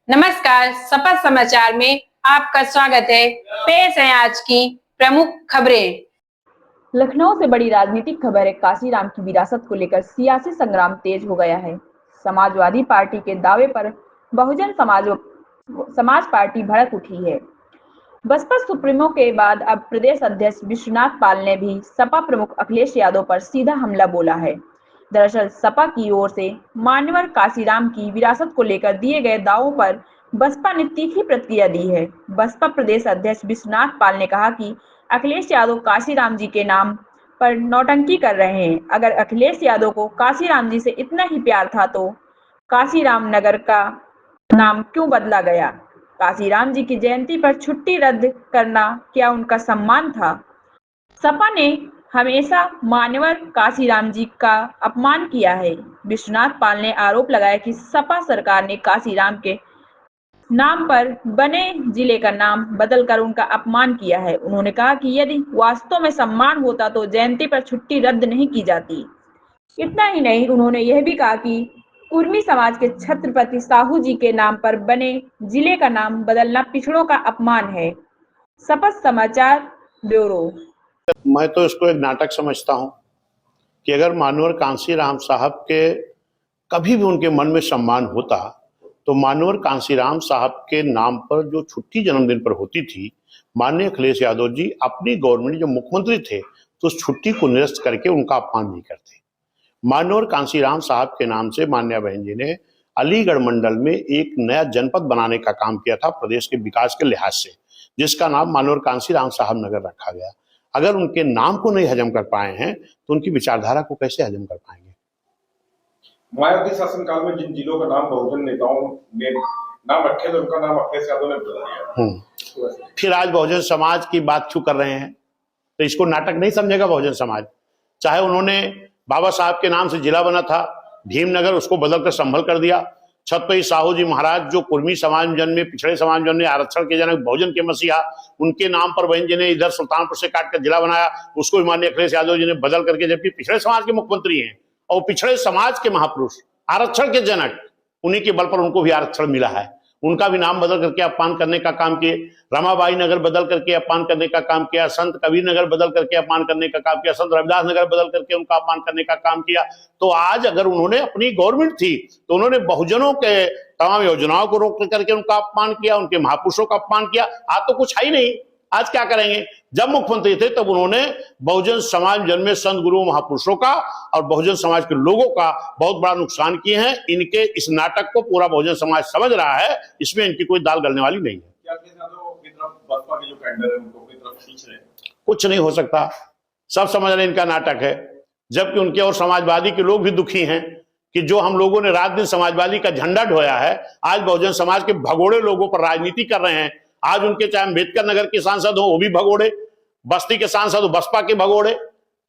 नमस्कार, सपा समाचार में आपका स्वागत है। पेश है आज की प्रमुख खबरें। लखनऊ से बड़ी राजनीतिक खबर है। काशीराम की विरासत को लेकर सियासी संग्राम तेज हो गया है। समाजवादी पार्टी के दावे पर बहुजन समाज पार्टी भड़क उठी है। बसपा सुप्रीमो के बाद अब प्रदेश अध्यक्ष विश्वनाथ पाल ने भी सपा प्रमुख अखिलेश यादव पर सीधा हमला बोला है। दरअसल सपा की ओर से मान्यवर काशीराम की विरासत को लेकर दिए गए दावों पर बसपा ने तीखी प्रतिक्रिया दी है। बसपा प्रदेश अध्यक्ष विश्वनाथ पाल ने कहा कि अखिलेश यादव काशीराम जी के नाम पर नौटंकी कर रहे हैं। अगर अखिलेश यादव को काशीराम जी से इतना ही प्यार था तो काशीराम नगर का नाम क्यों बदला गया? काशीराम जी की जयंती पर छुट्टी रद्द करना क्या उनका सम्मान था? सपा ने हमेशा मान्यवर काशीराम जी का अपमान किया है। विश्वनाथ पाल ने आरोप लगाया कि सपा सरकार ने काशीराम के नाम पर बने जिले का नाम बदलकर उनका अपमान किया है। उन्होंने कहा कि यदि वास्तव में सम्मान होता तो जयंती पर छुट्टी रद्द नहीं की जाती। इतना ही नहीं, उन्होंने यह भी कहा कि कुर्मी समाज के छत्रपति साहू जी के नाम पर बने जिले का नाम बदलना पिछड़ों का अपमान है। सपा समाचार ब्यूरो। मैं तो इसको एक नाटक समझता हूं कि अगर मानवर कांसीराम साहब के कभी भी उनके मन में सम्मान होता तो मानवर कांसीराम साहब के नाम पर जो छुट्टी जन्मदिन पर होती थी, माननीय अखिलेश यादव जी अपनी गवर्नमेंट जो मुख्यमंत्री थे तो उस छुट्टी को निरस्त करके उनका अपमान नहीं करते। मानवर कांसीराम साहब के नाम से मान्या बहन जी ने अलीगढ़ मंडल में एक नया जनपद बनाने का काम किया था प्रदेश के विकास के लिहाज से, जिसका नाम मानवर कांसीराम साहब नगर रखा गया। अगर उनके नाम को नहीं हजम कर पाए हैं तो उनकी विचारधारा को कैसे हजम कर पाएंगे? मायावती शासनकाल में जिन जिलों का नाम बहुजन नेताओं ने नाम रखे थे उनका नाम अखिलेश यादव ने बदल दिया। फिर आज बहुजन समाज की बात क्यों कर रहे हैं? तो इसको नाटक नहीं समझेगा बहुजन समाज। चाहे उन्होंने बाबा साहब के नाम से जिला बना था भीमनगर, उसको बदलकर संभल कर दिया। छत्रपति साहू जी महाराज जो कुर्मी समाज में जन्मे, पिछड़े समाज में जन्मे, आरक्षण के जनक, बहुजन के मसीहा, उनके नाम पर बहन जी ने इधर सुल्तानपुर से काटकर जिला बनाया, उसको भी माननीय अखिलेश यादव जी ने बदल करके, जबकि पिछड़े समाज के मुख्यमंत्री हैं और पिछड़े समाज के महापुरुष, आरक्षण के जनक, उन्हीं के बल पर उनको भी आरक्षण मिला है। उनका भी नाम बदल करके अपमान करने का काम किए। रमाबाई नगर बदल करके अपमान करने का काम किया, संत कबीर नगर बदल करके अपमान करने का काम किया, संत रविदास नगर बदल करके उनका अपमान करने का काम किया। तो आज अगर उन्होंने अपनी गवर्नमेंट थी तो उन्होंने बहुजनों के तमाम योजनाओं को रोक करके उनका अपमान किया, उनके महापुरुषों का अपमान किया। आज तो कुछ है ही नहीं। आज क्या करेंगे? जब मुख्यमंत्री थे तब उन्होंने बहुजन समाज जन्मे संत गुरु महापुरुषों का और बहुजन समाज के लोगों का बहुत बड़ा नुकसान किए हैं। इनके इस नाटक को पूरा बहुजन समाज समझ रहा है, इसमें इनकी कोई दाल गलने वाली नहीं है। कुछ नहीं हो सकता, सब समझ रहे इनका नाटक है। जबकि उनके और समाजवादी के लोग भी दुखी हैं कि जो हम लोगों ने रात दिन समाजवादी का झंडा ढोया है, आज बहुजन समाज के भगोड़े लोगों पर राजनीति कर रहे हैं। आज उनके चाहे अम्बेडकर नगर के सांसद हो वो भी भगोड़े, बस्ती के सांसद हो बसपा के भगोड़े,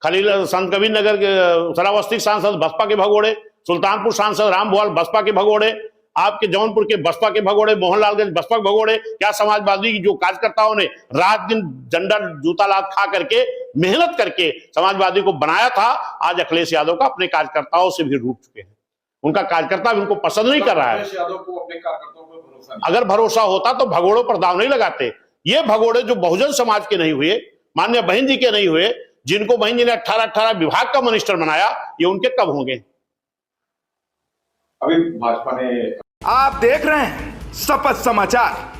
खलील संत कबीर नगर के सरावस्ती सांसद बसपा के भगोड़े, सुल्तानपुर सांसद राम भुआल बसपा के भगोड़े, आपके जौनपुर के बसपा के भगोड़े, मोहनलालगंज बसपा के भगोड़े। क्या समाजवादी की जो कार्यकर्ताओं ने रात दिन डंडा जूता लात खा करके मेहनत करके समाजवादी को बनाया था, आज अखिलेश यादव का अपने कार्यकर्ताओं से भी रूठ चुके हैं। उनका कार्यकर्ता भी उनको पसंद नहीं कर रहा है। अगर भरोसा होता तो भगोड़ों पर दाव नहीं लगाते। ये भगोड़े जो बहुजन समाज के नहीं हुए, मान्य बहन जी के नहीं हुए, जिनको बहन जी ने 18 विभाग का मिनिस्टर बनाया, ये उनके कब होंगे? अभी भाजपा ने। आप देख रहे हैं सपा समाचार।